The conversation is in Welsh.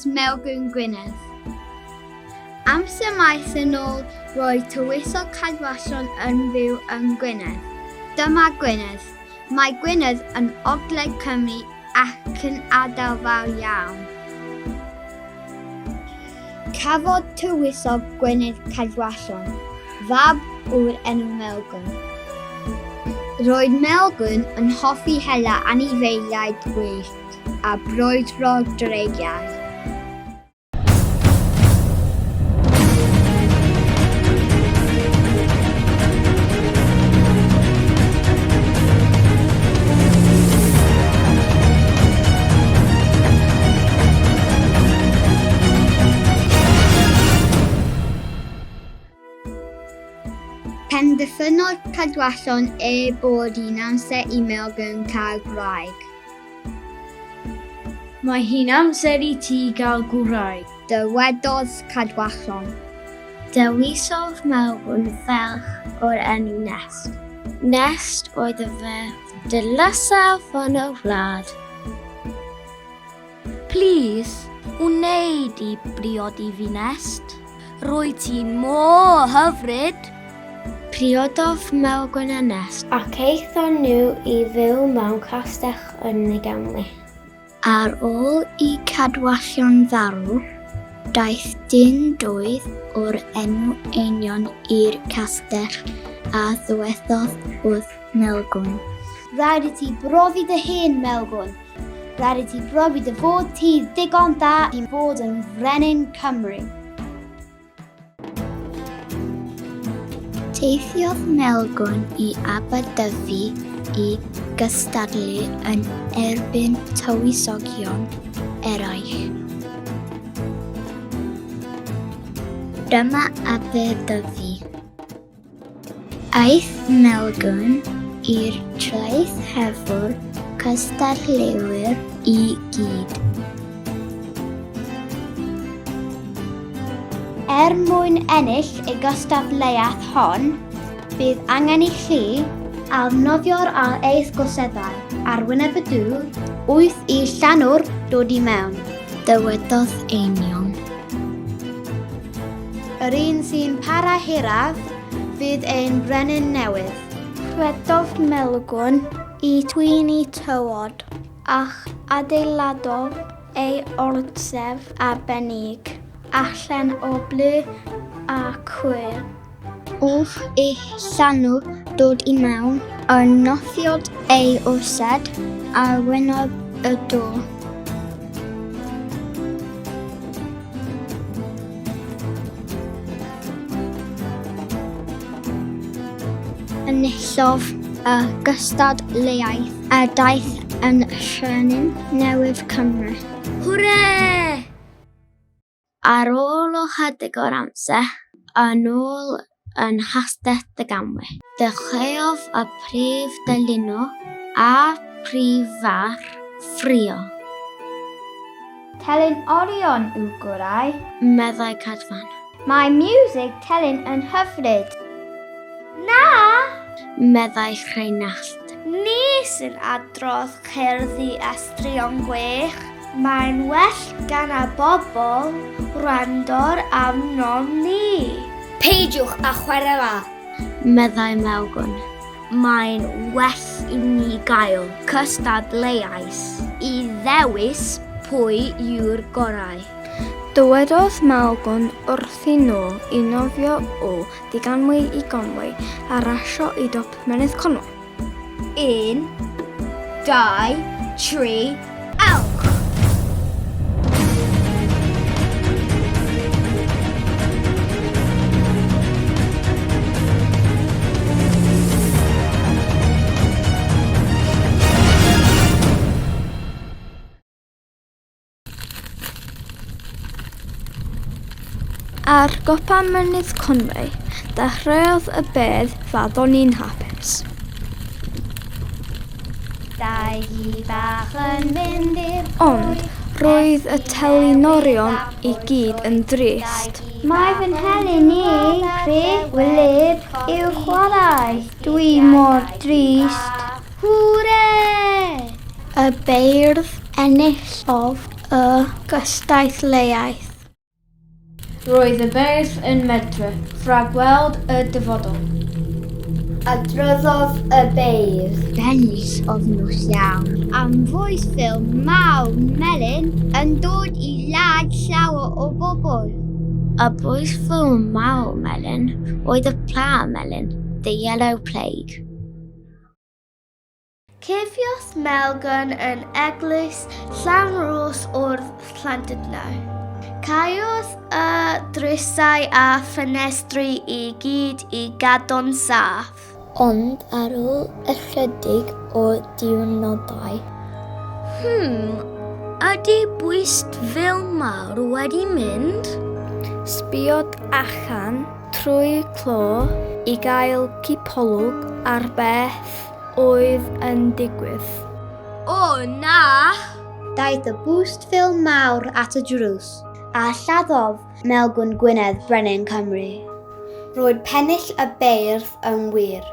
Maelgwn Gwynedd. Amser maith yn ôl roedd tywysog Cadwasion yn fyw yn Gwynedd. Dyma Gwynedd. Mae Gwynedd yn ogledd Cymru ac yn ardal fawr iawn. Cafodd tywysog Gwynedd Cadwasion fab o'r enw Maelgwn. Roedd Maelgwn yn hoffi hela anifeiliaid gwyllt a brwydro dreigiau. Penderfynodd Cadwasion bod hi'n amser I Maelgwn cael gwraig. Mae hi'n amser I ti gael gwraig, Dywedodd Cadwasion. Dewisodd Maelgwn ferch o'r enw Nest. Nest oedd y ferch dylysaf yn y wlad. Plis, wneud I briodi fi Nest. Rwy ti'n mor hyfryd. Priododd Maelgwn a Nest ac eithon nhw I fyw mewn castell yn y Gamle. Ar ôl I Cadwasion farw, daeth dyn dwydd o'r enw Einion i'r castell a ddywedodd wrth Maelgwn. Rhaid I ti brofi dy hun, Maelgwn. Rhaid I ti brofi dy fod ti ddigon da I fod yn frenin Cymru. Teithiodd Maelgwn I Aberdyfi I gystadlu yn erbyn tywysogion eraill. Dyma Aberdyfi. Aeth Maelgwn i'r traeth hefo'r cystadleuwyr I gyd. Mwyn ennill y gystadleuaeth hon, bydd angen I chi arnofio'r eith goseddau ar wyneb y dŵr 8 I llanw'r dod I mewn. Dywedodd Einion. Yr un sy'n para hiraf fydd ein brenin newydd. Rhedodd Maelgwn I twyn I tywod ach adeiladodd ei orsef arbennig allan o blu a cwyr. Wrth I llanw dod I mewn, arnothiodd ei orsed ar wyneb y dŵr. Enillodd y gystadleuaeth a daeth yn Frenin Newydd Cymru. Hwre! Ar ôl o chydig o'r amser, yn ôl yn Castell y Gamle, dechreuodd y prif dylunio a prif far ffrio. Telyn Orion yw gorau. Meddai Cadfan. Mae music telyn yn hyfryd. Na! Meddai Rheinald. Ni sy'n adrodd cerddi a straeon gwech. Mae'n well gan y bobl wrandor am nom ni. Peidiwch a chwarae fa. Meddai Maelgwn. Mae'n well I ni gael cystadleuaeth I ddewis pwy yw'r gorau. Dywedodd Maelgwn wrthi nhw I nofio o diganwy I gonwy a rasio I dop mynydd Conwy. 1, 2, 3, awch! Ar gopa mynydd Conwy, dechreuodd y bedd faddon ni'n hapus. Dau hi bach yn mynd i'r Ond roedd y telinorion I gyd yn drist. Mae fy nhelyn I prif wylid i'w chwarae. Dwi mor drist. Hwre! Y beirdd enillodd y gystadleuaeth. Roedd y beirdd yn medru, rhagweld y dyfodol. Adroddodd y beirdd. Benis ofnws iawn. Am voice ffilm Maelgwn Melyn yn dod I ladd llawer o bobl. Y bwys ffilm Maelgwn Melyn oedd y pla melyn, the Yellow Plague. Cephiodd Maelgwn yn eglwys Llanrwys o'r Llandudno. Caiodd y drysau a ffenestri I gyd I gadw'n saff. Ond ar ôl ychydig o diwrnodau. Ydy bwyst ffilm mawr wedi mynd? Sbïodd allan trwy clo I gael cipolwg ar beth oedd yn digwydd. O na! Daeth y boost ffilm mawr at y drws a lladdodd Maelgwn Gwynedd Brenin Cymru. Roedd pennill y beirdd yn wir.